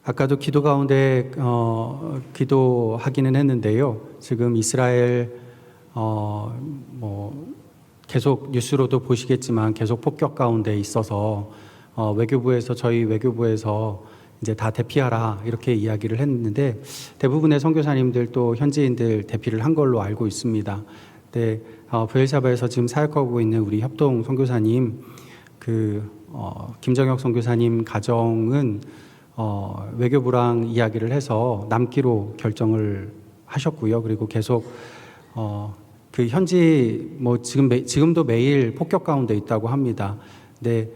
아까도 기도 가운데 기도하기는 했는데요. 지금 이스라엘 계속 뉴스로도 보시겠지만 계속 폭격 가운데 있어서 저희 외교부에서 이제 다 대피하라 이렇게 이야기를 했는데 대부분의 선교사님들 또 현지인들 대피를 한 걸로 알고 있습니다. 근데 브엘사바에서 지금 사역하고 있는 우리 협동 선교사님 김정혁 선교사님 가정은 외교부랑 이야기를 해서 남기로 결정을 하셨고요. 그리고 계속 그 현지 지금도 매일 폭격 가운데 있다고 합니다. 근데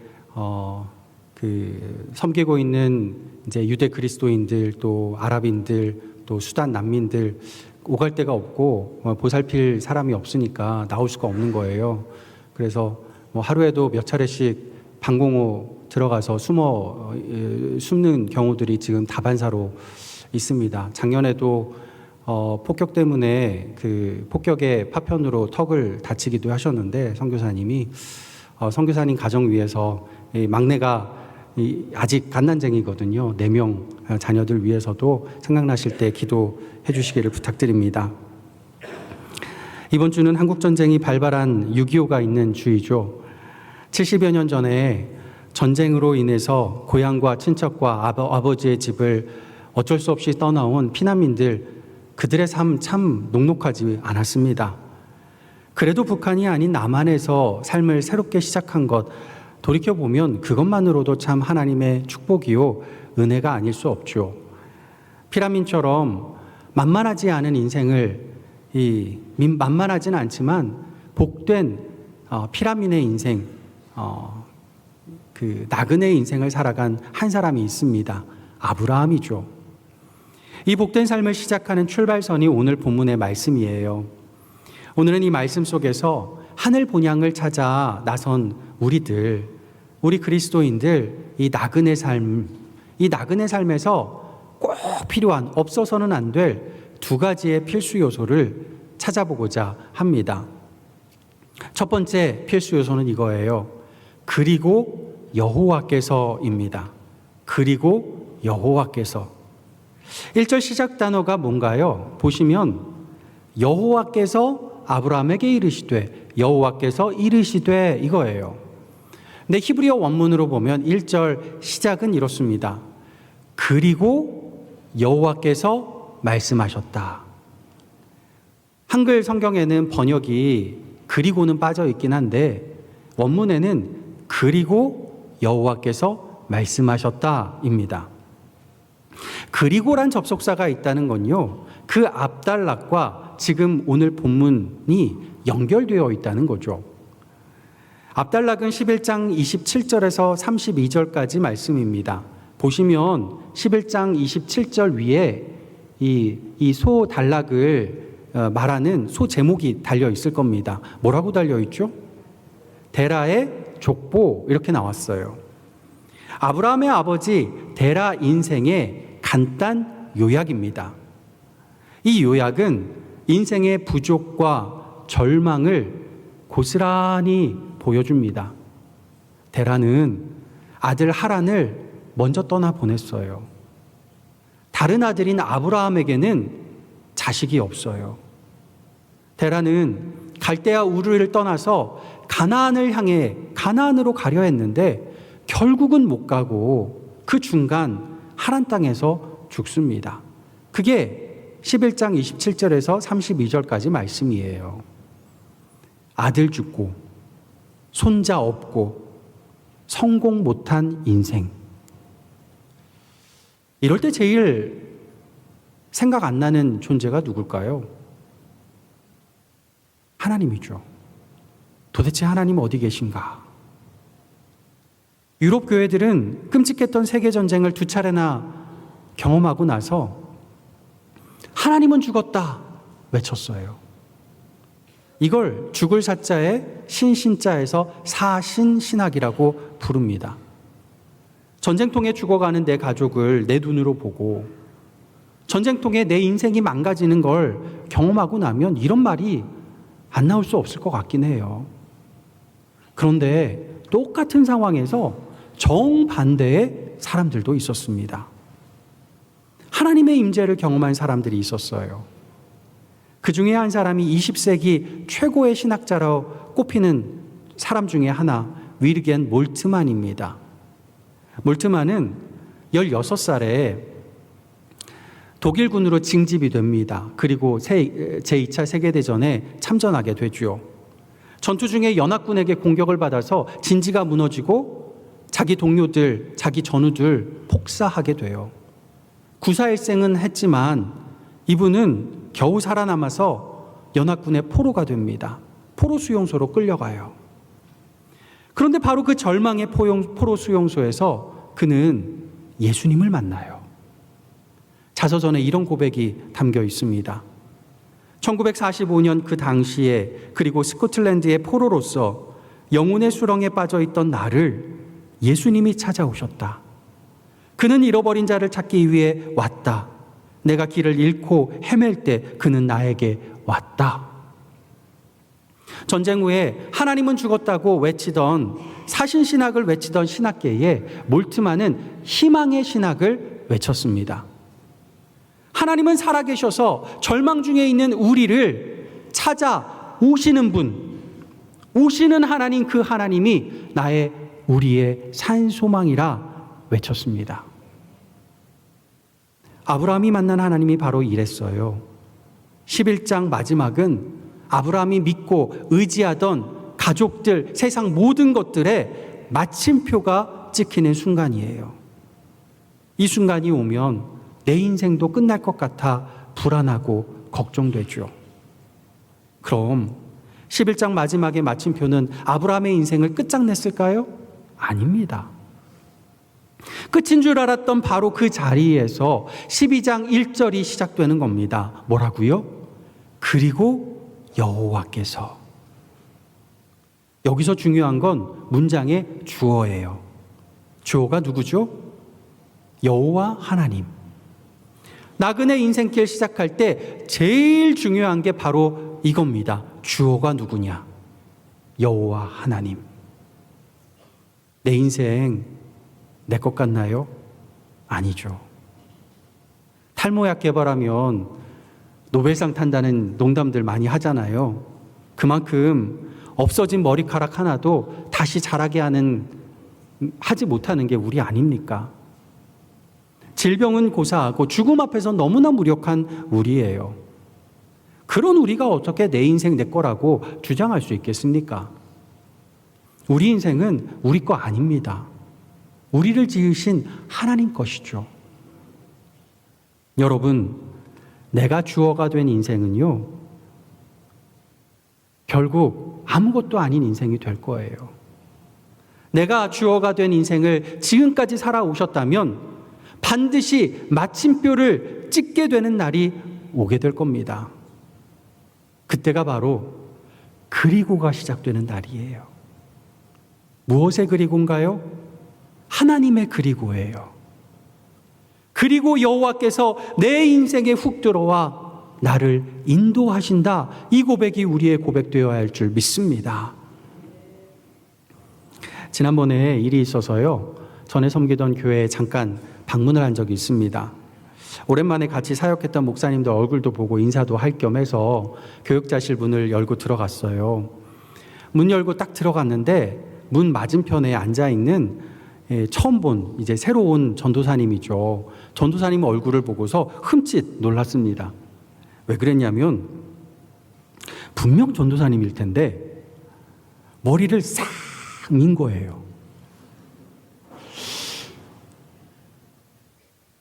섬기고 있는 이제 유대 그리스도인들 또 아랍인들 또 수단 난민들 오갈 데가 없고 보살필 사람이 없으니까 나올 수가 없는 거예요. 그래서 하루에도 몇 차례씩 방공호 들어가서 숨는 경우들이 지금 다반사로 있습니다. 작년에도 폭격 때문에 폭격의 파편으로 턱을 다치기도 하셨는데 선교사님이 선교사님 가정 위해서 막내가 아직 갓난쟁이거든요. 4명 자녀들 위해서도 생각나실 때 기도해 주시기를 부탁드립니다. 이번 주는 한국전쟁이 발발한 6.25가 있는 주이죠. 70여 년 전에 전쟁으로 인해서 고향과 친척과 아버지의 집을 어쩔 수 없이 떠나온 피난민들, 그들의 삶 참 녹록하지 않았습니다. 그래도 북한이 아닌 남한에서 삶을 새롭게 시작한 것, 돌이켜보면 그것만으로도 참 하나님의 축복이요 은혜가 아닐 수 없죠. 피라민처럼 만만하지 않은 인생을 만만하진 않지만 복된 피라민의 인생, 나그네의 인생을 살아간 한 사람이 있습니다. 아브라함이죠. 이 복된 삶을 시작하는 출발선이 오늘 본문의 말씀이에요. 오늘은 이 말씀 속에서 하늘 본향을 찾아 나선 우리 그리스도인들 이 나그네 삶에서 꼭 필요한 없어서는 안 될 2가지의 필수 요소를 찾아보고자 합니다. 첫 번째 필수 요소는 이거예요. 그리고 여호와께서입니다. 그리고 여호와께서. 1절 시작 단어가 뭔가요? 보시면 여호와께서 아브라함에게 이르시되, 여호와께서 이르시되 이거예요. 근데 히브리어 원문으로 보면 1절 시작은 이렇습니다. 그리고 여호와께서 말씀하셨다. 한글 성경에는 번역이 그리고는 빠져 있긴 한데 원문에는 그리고 여호와께서 말씀하셨다입니다. 그리고란 접속사가 있다는 건요, 그 앞단락과 지금 오늘 본문이 연결되어 있다는 거죠. 앞단락은 11장 27절에서 32절까지 말씀입니다. 보시면 11장 27절 위에 이 소 단락을 말하는 소 제목이 달려 있을 겁니다. 뭐라고 달려 있죠? 데라의 족보 이렇게 나왔어요. 아브라함의 아버지 데라 인생의 간단 요약입니다. 이 요약은 인생의 부족과 절망을 고스란히 보여줍니다. 데라는 아들 하란을 먼저 떠나보냈어요. 다른 아들인 아브라함에게는 자식이 없어요. 데라는 갈대아 우르를 떠나서 가나안으로 가려 했는데 결국은 못 가고 그 중간 하란 땅에서 죽습니다. 그게 11장 27절에서 32절까지 말씀이에요. 아들 죽고 손자 없고 성공 못한 인생. 이럴 때 제일 생각 안 나는 존재가 누굴까요? 하나님이죠. 도대체 하나님 어디 계신가? 유럽 교회들은 끔찍했던 세계전쟁을 2차례나 경험하고 나서 하나님은 죽었다 외쳤어요. 이걸 죽을 사자의 신신자에서 사신신학이라고 부릅니다. 전쟁통에 죽어가는 내 가족을 내 눈으로 보고 전쟁통에 내 인생이 망가지는 걸 경험하고 나면 이런 말이 안 나올 수 없을 것 같긴 해요. 그런데 똑같은 상황에서 정반대의 사람들도 있었습니다. 하나님의 임재를 경험한 사람들이 있었어요. 그 중에 한 사람이 20세기 최고의 신학자로 꼽히는 사람 중에 하나, 위르겐 몰트만입니다. 몰트만은 16살에 독일군으로 징집이 됩니다. 그리고 제2차 세계대전에 참전하게 되죠. 전투 중에 연합군에게 공격을 받아서 진지가 무너지고 자기 동료들, 자기 전우들 폭사하게 돼요. 구사일생은 했지만 이분은 겨우 살아남아서 연합군의 포로가 됩니다. 포로 수용소로 끌려가요. 그런데 바로 그 절망의 포로 수용소에서 그는 예수님을 만나요. 자서전에 이런 고백이 담겨 있습니다. 1945년 그 당시에, 그리고 스코틀랜드의 포로로서 영혼의 수렁에 빠져 있던 나를 예수님이 찾아오셨다. 그는 잃어버린 자를 찾기 위해 왔다. 내가 길을 잃고 헤맬 때 그는 나에게 왔다. 전쟁 후에 하나님은 죽었다고 외치던, 사신신학을 외치던 신학계에 몰트만은 희망의 신학을 외쳤습니다. 하나님은 살아계셔서 절망 중에 있는 우리를 찾아 오시는 분, 오시는 하나님, 그 하나님이 우리의 산소망이라 외쳤습니다. 아브라함이 만난 하나님이 바로 이랬어요. 11장 마지막은 아브라함이 믿고 의지하던 가족들, 세상 모든 것들의 마침표가 찍히는 순간이에요. 이 순간이 오면 내 인생도 끝날 것 같아 불안하고 걱정되죠. 그럼 11장 마지막의 마침표는 아브라함의 인생을 끝장냈을까요? 아닙니다. 끝인 줄 알았던 바로 그 자리에서 12장 1절이 시작되는 겁니다. 뭐라고요? 그리고 여호와께서. 여기서 중요한 건 문장의 주어예요. 주어가 누구죠? 여호와 하나님. 나그네 인생길 시작할 때 제일 중요한 게 바로 이겁니다. 주어가 누구냐? 여호와 하나님. 내 인생 내 것 같나요? 아니죠. 탈모약 개발하면 노벨상 탄다는 농담들 많이 하잖아요. 그만큼 없어진 머리카락 하나도 다시 자라게 하지 못하는 게 우리 아닙니까? 질병은 고사하고 죽음 앞에서 너무나 무력한 우리예요. 그런 우리가 어떻게 내 인생 내 거라고 주장할 수 있겠습니까? 우리 인생은 우리 거 아닙니다. 우리를 지으신 하나님 것이죠. 여러분, 내가 주어가 된 인생은요, 결국 아무것도 아닌 인생이 될 거예요. 내가 주어가 된 인생을 지금까지 살아오셨다면 반드시 마침표를 찍게 되는 날이 오게 될 겁니다. 그때가 바로 그리고가 시작되는 날이에요. 무엇의 그리고인가요? 하나님의 그리고예요. 그리고 여호와께서 내 인생에 훅 들어와 나를 인도하신다. 이 고백이 우리의 고백되어야 할 줄 믿습니다. 지난번에 일이 있어서요, 전에 섬기던 교회에 잠깐 방문을 한 적이 있습니다. 오랜만에 같이 사역했던 목사님들 얼굴도 보고 인사도 할 겸 해서 교육자실 문을 열고 들어갔어요. 문 열고 딱 들어갔는데 문 맞은편에 앉아있는 처음 본 이제 새로 온 전도사님이죠. 전도사님 얼굴을 보고서 흠칫 놀랐습니다. 왜 그랬냐면 분명 전도사님일 텐데 머리를 싹 민 거예요.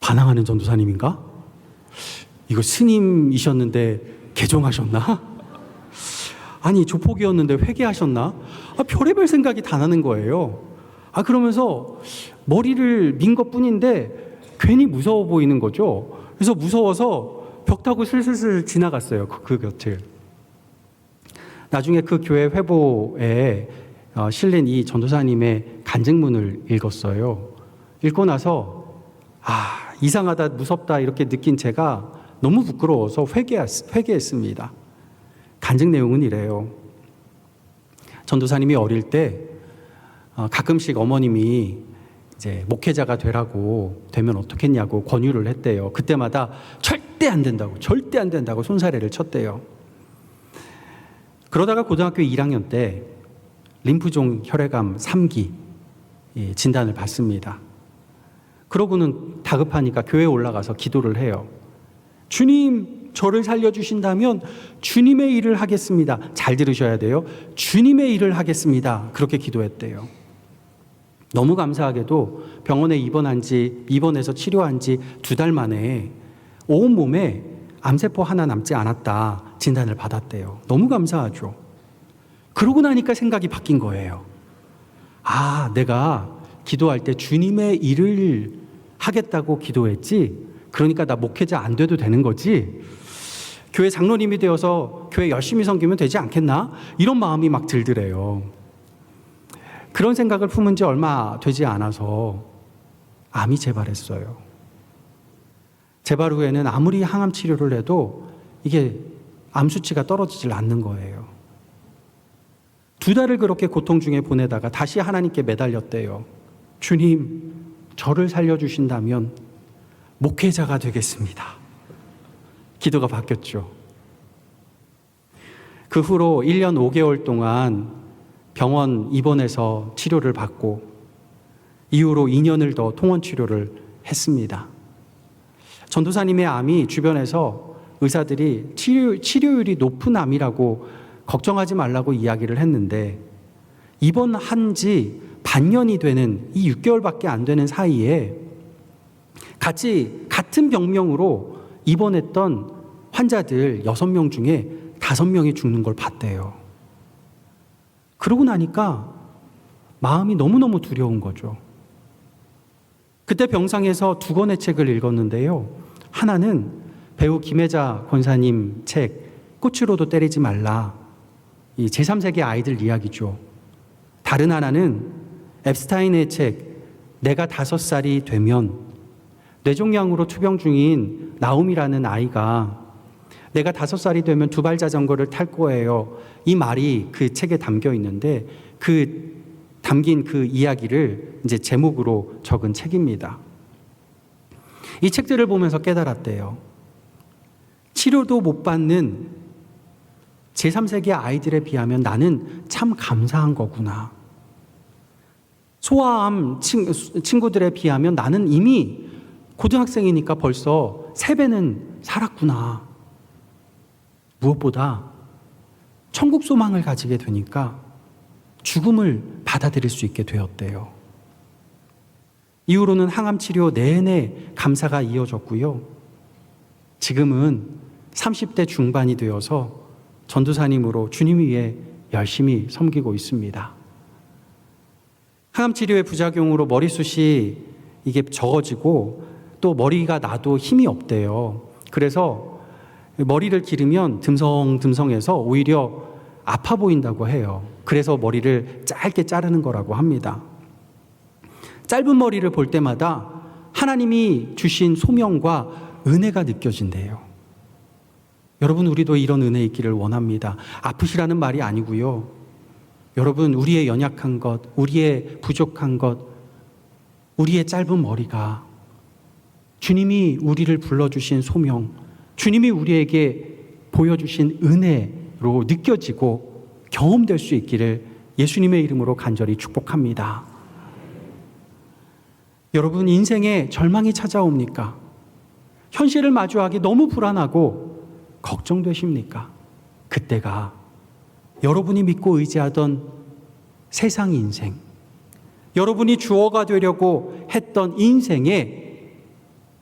반항하는 전도사님인가? 이거 스님이셨는데 개종하셨나? 아니 조폭이었는데 회개하셨나? 별의별 생각이 다 나는 거예요. 그러면서 머리를 민 것뿐인데 괜히 무서워 보이는 거죠. 그래서 무서워서 벽 타고 슬슬슬 지나갔어요. 그 곁을. 나중에 그 교회 회보에 실린 이 전도사님의 간증문을 읽었어요. 읽고 나서 이상하다, 무섭다 이렇게 느낀 제가 너무 부끄러워서 회개했습니다. 간증 내용은 이래요. 전도사님이 어릴 때 가끔씩 어머님이 이제 목회자가 되면 어떻겠냐고 권유를 했대요. 그때마다 절대 안 된다고 손사래를 쳤대요. 그러다가 고등학교 1학년 때 림프종 혈액암 3기 진단을 받습니다. 그러고는 다급하니까 교회에 올라가서 기도를 해요. 주님, 저를 살려주신다면 주님의 일을 하겠습니다. 잘 들으셔야 돼요. 주님의 일을 하겠습니다. 그렇게 기도했대요. 너무 감사하게도 병원에 입원해서 치료한 지 2달 만에 온몸에 암세포 하나 남지 않았다 진단을 받았대요. 너무 감사하죠. 그러고 나니까 생각이 바뀐 거예요. 아, 내가 기도할 때 주님의 일을 하겠다고 기도했지? 그러니까 나 목회자 안 돼도 되는 거지? 교회 장로님이 되어서 교회 열심히 섬기면 되지 않겠나? 이런 마음이 막 들더래요. 그런 생각을 품은 지 얼마 되지 않아서 암이 재발했어요. 재발 후에는 아무리 항암 치료를 해도 이게 암 수치가 떨어지질 않는 거예요. 2달을 그렇게 고통 중에 보내다가 다시 하나님께 매달렸대요. 주님, 저를 살려주신다면 목회자가 되겠습니다. 기도가 바뀌었죠. 그 후로 1년 5개월 동안 병원 입원해서 치료를 받고 이후로 2년을 더 통원 치료를 했습니다. 전도사님의 암이 주변에서 의사들이 치료율이 높은 암이라고 걱정하지 말라고 이야기를 했는데 입원한 지 반년이 되는 이 6개월밖에 안 되는 사이에 같은 병명으로 입원했던 환자들 6명 중에 5명이 죽는 걸 봤대요. 그러고 나니까 마음이 너무너무 두려운 거죠. 그때 병상에서 2권의 책을 읽었는데요. 하나는 배우 김혜자 권사님 책 꽃으로도 때리지 말라, 이 제3세계 아이들 이야기죠. 다른 하나는 앱스타인의 책 내가 5살이 되면, 뇌종양으로 투병 중인 나움이라는 아이가 내가 5살이 되면 2발 자전거를 탈 거예요. 이 말이 그 책에 담겨 있는데 담긴 그 이야기를 이제 제목으로 적은 책입니다. 이 책들을 보면서 깨달았대요. 치료도 못 받는 제3세계 아이들에 비하면 나는 참 감사한 거구나. 소아암 친구들에 비하면 나는 이미 고등학생이니까 벌써 3배는 살았구나. 무엇보다 천국 소망을 가지게 되니까 죽음을 받아들일 수 있게 되었대요. 이후로는 항암 치료 내내 감사가 이어졌고요. 지금은 30대 중반이 되어서 전도사님으로 주님 위에 열심히 섬기고 있습니다. 항암 치료의 부작용으로 머리숱이 이게 적어지고 또 머리가 나도 힘이 없대요. 그래서 머리를 기르면 듬성듬성해서 오히려 아파 보인다고 해요. 그래서 머리를 짧게 자르는 거라고 합니다. 짧은 머리를 볼 때마다 하나님이 주신 소명과 은혜가 느껴진대요. 여러분, 우리도 이런 은혜 있기를 원합니다. 아프시라는 말이 아니고요. 여러분, 우리의 연약한 것, 우리의 부족한 것, 우리의 짧은 머리가 주님이 우리를 불러주신 소명, 주님이 우리에게 보여주신 은혜로 느껴지고 경험될 수 있기를 예수님의 이름으로 간절히 축복합니다. 여러분, 인생에 절망이 찾아옵니까? 현실을 마주하기 너무 불안하고 걱정되십니까? 그때가 여러분이 믿고 의지하던 세상 인생, 여러분이 주어가 되려고 했던 인생에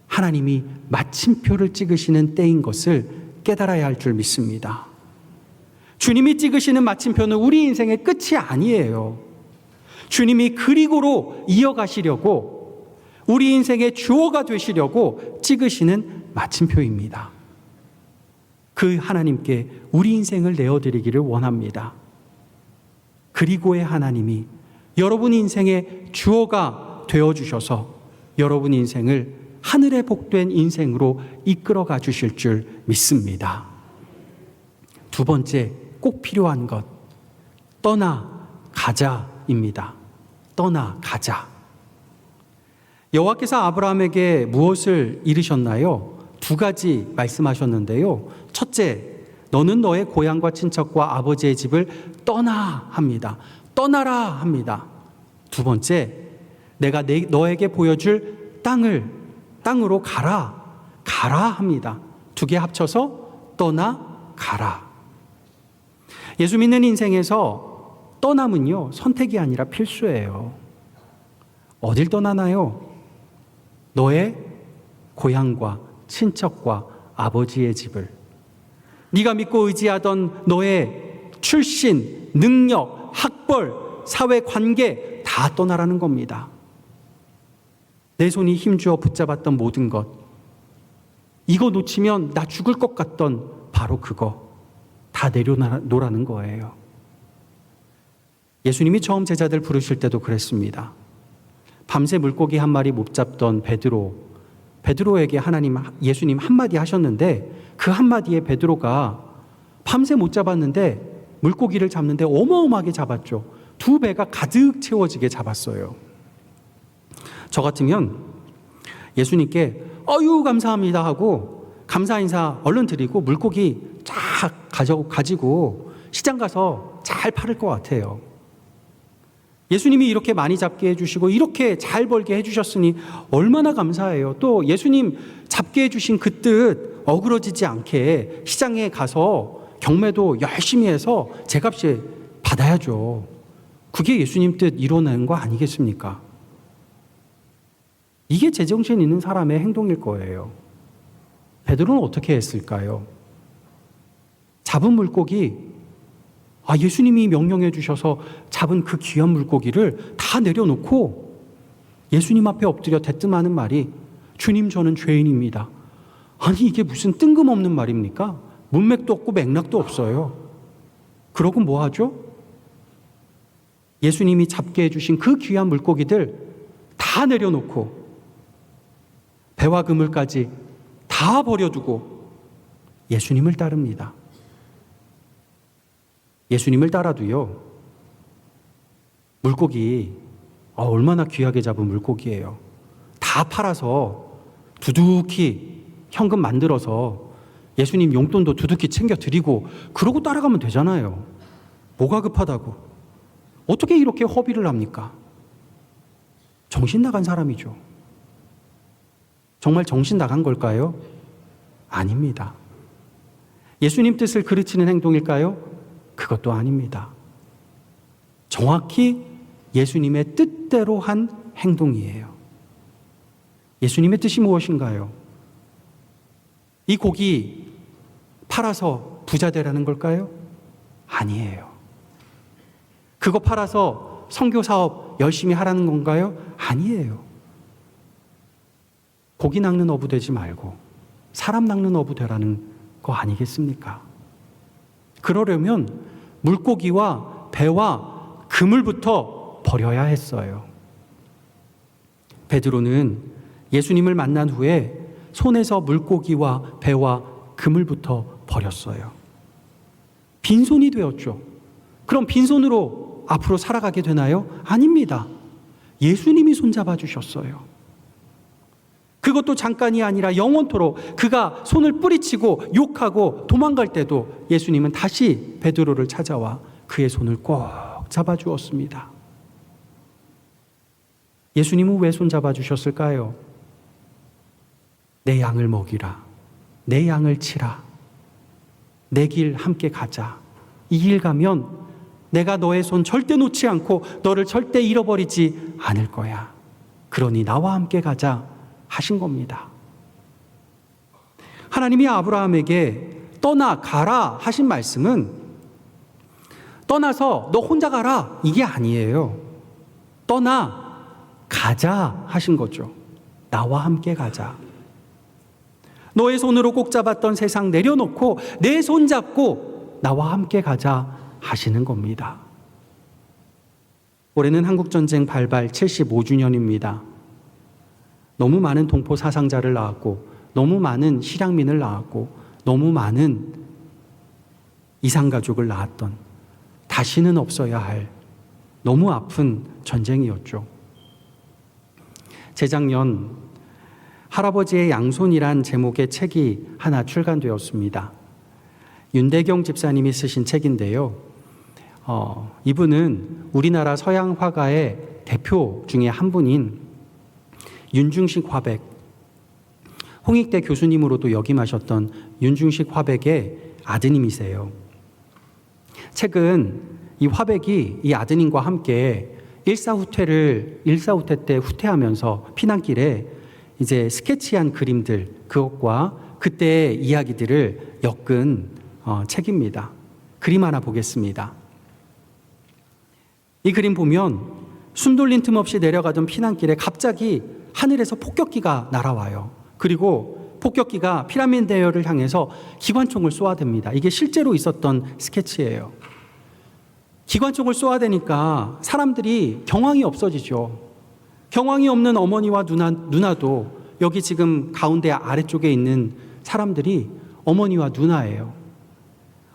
하나님이 마침표를 찍으시는 때인 것을 깨달아야 할 줄 믿습니다. 주님이 찍으시는 마침표는 우리 인생의 끝이 아니에요. 주님이 그리고로 이어가시려고, 우리 인생의 주어가 되시려고 찍으시는 마침표입니다. 그 하나님께 우리 인생을 내어드리기를 원합니다. 그리고의 하나님이 여러분 인생의 주어가 되어주셔서 여러분 인생을 하늘의 복된 인생으로 이끌어가 주실 줄 믿습니다. 2번째, 꼭 필요한 것, 떠나가자입니다. 떠나가자. 여호와께서 아브라함에게 무엇을 이르셨나요? 두 가지 말씀하셨는데요. 첫째, 너는 너의 고향과 친척과 아버지의 집을 떠나 합니다. 떠나라 합니다. 두 번째, 내가 너에게 보여줄 땅으로 가라 합니다. 두 개 합쳐서 떠나 가라. 예수 믿는 인생에서 떠남은요, 선택이 아니라 필수예요. 어딜 떠나나요? 너의 고향과 친척과 아버지의 집을, 네가 믿고 의지하던 너의 출신, 능력, 학벌, 사회관계 다 떠나라는 겁니다. 내 손이 힘주어 붙잡았던 모든 것, 이거 놓치면 나 죽을 것 같던 바로 그거 다 내려놓으라는 거예요. 예수님이 처음 제자들 부르실 때도 그랬습니다. 밤새 물고기 한 마리 못 잡던 베드로에게 예수님 한마디 하셨는데, 그 한마디에 베드로가 밤새 못 잡았는데 물고기를 잡는데 어마어마하게 잡았죠. 두 배가 가득 채워지게 잡았어요. 저 같으면 예수님께 어유 감사합니다 하고 감사 인사 얼른 드리고 물고기 쫙 가지고 시장 가서 잘 팔을 것 같아요. 예수님이 이렇게 많이 잡게 해주시고 이렇게 잘 벌게 해주셨으니 얼마나 감사해요. 또 예수님 잡게 해주신 그 뜻 어그러지지 않게 시장에 가서 경매도 열심히 해서 제값에 받아야죠. 그게 예수님 뜻 이뤄내는 거 아니겠습니까? 이게 제정신 있는 사람의 행동일 거예요. 베드로는 어떻게 했을까요? 잡은 물고기, 예수님이 명령해 주셔서 잡은 그 귀한 물고기를 다 내려놓고 예수님 앞에 엎드려 대뜸하는 말이, 주님 저는 죄인입니다. 아니 이게 무슨 뜬금없는 말입니까? 문맥도 없고 맥락도 없어요. 그러고 뭐 하죠? 예수님이 잡게 해주신 그 귀한 물고기들 다 내려놓고 배와 그물까지 다 버려두고 예수님을 따릅니다. 예수님을 따라도요, 물고기 얼마나 귀하게 잡은 물고기예요. 다 팔아서 두둑히 현금 만들어서 예수님 용돈도 두둑히 챙겨드리고 그러고 따라가면 되잖아요. 뭐가 급하다고. 어떻게 이렇게 허비를 합니까? 정신 나간 사람이죠. 정말 정신 나간 걸까요? 아닙니다. 예수님 뜻을 그르치는 행동일까요? 그것도 아닙니다. 정확히 예수님의 뜻대로 한 행동이에요. 예수님의 뜻이 무엇인가요? 이 고기 팔아서 부자 되라는 걸까요? 아니에요. 그거 팔아서 선교 사업 열심히 하라는 건가요? 아니에요. 고기 낚는 어부 되지 말고 사람 낚는 어부 되라는 거 아니겠습니까? 그러려면 물고기와 배와 그물부터 버려야 했어요. 베드로는 예수님을 만난 후에 손에서 물고기와 배와 그물부터 버렸어요. 빈손이 되었죠. 그럼 빈손으로 앞으로 살아가게 되나요? 아닙니다. 예수님이 손잡아 주셨어요. 그것도 잠깐이 아니라 영원토록. 그가 손을 뿌리치고 욕하고 도망갈 때도 예수님은 다시 베드로를 찾아와 그의 손을 꼭 잡아주었습니다. 예수님은 왜 손잡아 주셨을까요? 내 양을 먹이라, 내 양을 치라, 내 길 함께 가자. 이 길 가면 내가 너의 손 절대 놓지 않고 너를 절대 잃어버리지 않을 거야. 그러니 나와 함께 가자 하신 겁니다. 하나님이 아브라함에게 떠나가라 하신 말씀은 떠나서 너 혼자 가라 이게 아니에요. 떠나가자 하신 거죠. 나와 함께 가자. 너의 손으로 꼭 잡았던 세상 내려놓고 내 손 잡고 나와 함께 가자 하시는 겁니다. 올해는 한국전쟁 발발 75주년입니다. 너무 많은 동포 사상자를 낳았고 너무 많은 실향민을 낳았고 너무 많은 이산가족을 낳았던, 다시는 없어야 할 너무 아픈 전쟁이었죠. 재작년 할아버지의 양손이란 제목의 책이 하나 출간되었습니다. 윤대경 집사님이 쓰신 책인데요. 이분은 우리나라 서양 화가의 대표 중에 한 분인 윤중식 화백, 홍익대 교수님으로도 역임하셨던 윤중식 화백의 아드님이세요. 책은 이 화백이 이 아드님과 함께 일사후퇴 때 후퇴하면서 피난길에 이제 스케치한 그림들, 그것과 그때의 이야기들을 엮은 책입니다. 그림 하나 보겠습니다. 이 그림 보면 숨 돌린 틈 없이 내려가던 피난길에 갑자기 하늘에서 폭격기가 날아와요. 그리고 폭격기가 피라미드 대열을 향해서 기관총을 쏘아댑니다. 이게 실제로 있었던 스케치예요. 기관총을 쏘아대니까 사람들이 경황이 없어지죠. 경황이 없는 어머니와 누나도 여기 지금 가운데 아래쪽에 있는 사람들이 어머니와 누나예요.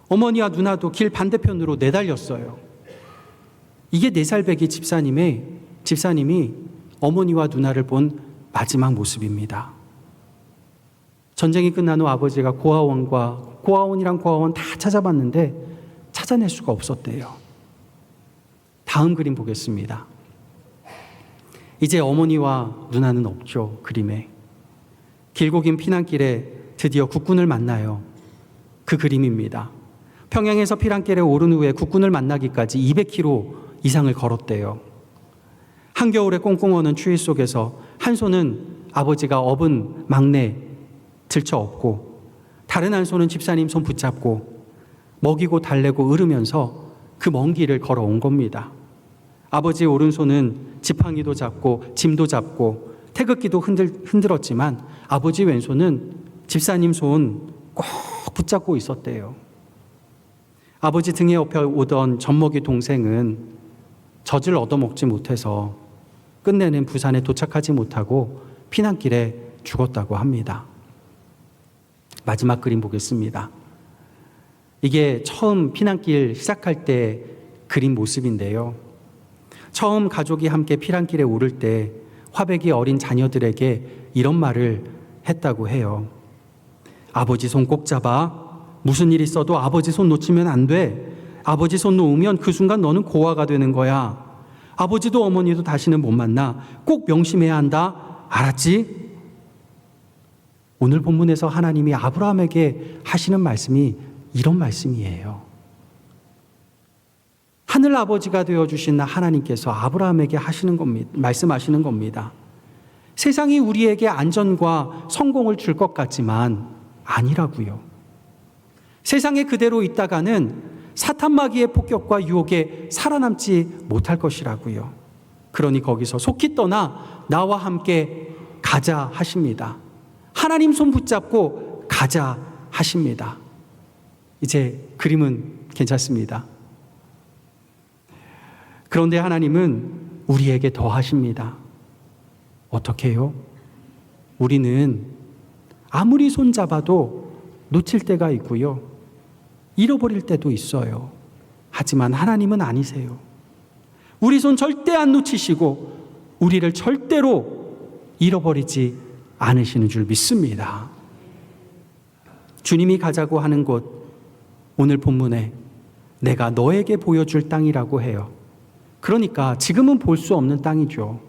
어머니와 누나도 길 반대편으로 내달렸어요. 이게 4살배기 집사님이 어머니와 누나를 본 마지막 모습입니다. 전쟁이 끝난 후 아버지가 고아원이랑 고아원 다 찾아봤는데 찾아낼 수가 없었대요. 다음 그림 보겠습니다. 이제 어머니와 누나는 없죠. 그림에. 길고 긴 피난길에 드디어 국군을 만나요. 그 그림입니다. 평양에서 피난길에 오른 후에 국군을 만나기까지 200km 이상을 걸었대요. 한겨울에 꽁꽁 어는 추위 속에서 한 손은 아버지가 업은 막내 들쳐 업고 다른 한 손은 집사님 손 붙잡고 먹이고 달래고 으르면서 그 먼 길을 걸어온 겁니다. 아버지의 오른손은 지팡이도 잡고 짐도 잡고 태극기도 흔들었지만 아버지 왼손은 집사님 손 꼭 붙잡고 있었대요. 아버지 등에 업혀 오던 젖먹이 동생은 젖을 얻어먹지 못해서 끝내는 부산에 도착하지 못하고 피난길에 죽었다고 합니다. 마지막 그림 보겠습니다. 이게 처음 피난길 시작할 때 그린 모습인데요. 처음 가족이 함께 피난길에 오를 때 화백이 어린 자녀들에게 이런 말을 했다고 해요. 아버지 손 꼭 잡아. 무슨 일 있어도 아버지 손 놓치면 안 돼. 아버지 손 놓으면 그 순간 너는 고아가 되는 거야. 아버지도 어머니도 다시는 못 만나. 꼭 명심해야 한다. 알았지? 오늘 본문에서 하나님이 아브라함에게 하시는 말씀이 이런 말씀이에요. 하늘 아버지가 되어주신 하나님께서 아브라함에게 하시는 겁니다. 말씀하시는 겁니다. 세상이 우리에게 안전과 성공을 줄 것 같지만 아니라고요. 세상에 그대로 있다가는 사탄 마귀의 폭격과 유혹에 살아남지 못할 것이라고요. 그러니 거기서 속히 떠나 나와 함께 가자 하십니다. 하나님 손 붙잡고 가자 하십니다. 이제 그림은 괜찮습니다. 그런데 하나님은 우리에게 더 하십니다. 어떻게 해요? 우리는 아무리 손잡아도 놓칠 때가 있고요. 잃어버릴 때도 있어요. 하지만 하나님은 아니세요. 우리 손 절대 안 놓치시고 우리를 절대로 잃어버리지 않으시는 줄 믿습니다. 주님이 가자고 하는 곳, 오늘 본문에 내가 너에게 보여줄 땅이라고 해요. 그러니까 지금은 볼 수 없는 땅이죠.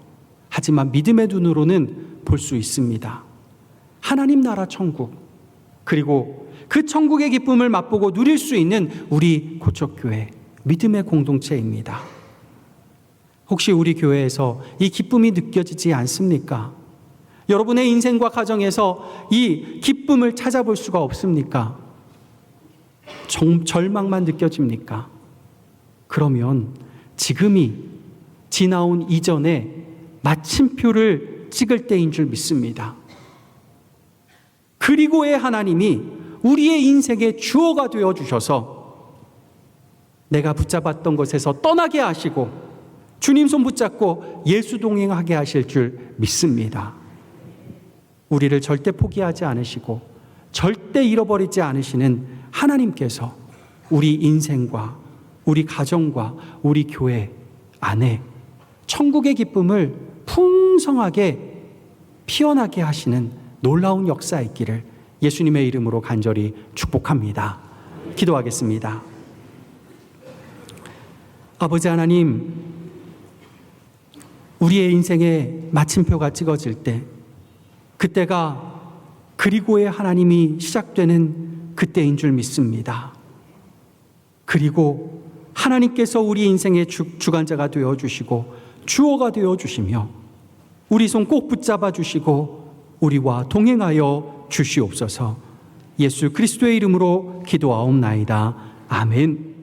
하지만 믿음의 눈으로는 볼 수 있습니다. 하나님 나라 천국, 그리고 그 천국의 기쁨을 맛보고 누릴 수 있는 우리 고척교회 믿음의 공동체입니다. 혹시 우리 교회에서 이 기쁨이 느껴지지 않습니까? 여러분의 인생과 가정에서 이 기쁨을 찾아볼 수가 없습니까? 절망만 느껴집니까? 그러면 지금이 지나온 이전에 마침표를 찍을 때인 줄 믿습니다. 그리고의 하나님이 우리의 인생의 주어가 되어주셔서 내가 붙잡았던 것에서 떠나게 하시고 주님 손 붙잡고 예수 동행하게 하실 줄 믿습니다. 우리를 절대 포기하지 않으시고 절대 잃어버리지 않으시는 하나님께서 우리 인생과 우리 가정과 우리 교회 안에 천국의 기쁨을 풍성하게 피어나게 하시는 놀라운 역사 있기를 예수님의 이름으로 간절히 축복합니다. 기도하겠습니다. 아버지 하나님, 우리의 인생의 마침표가 찍어질 때, 그때가 그리고의 하나님이 시작되는 그때인 줄 믿습니다. 그리고 하나님께서 우리 인생의 주관자가 되어주시고 주어가 되어주시며 우리 손 꼭 붙잡아 주시고 우리와 동행하여 주시옵소서. 예수 그리스도의 이름으로 기도하옵나이다. 아멘.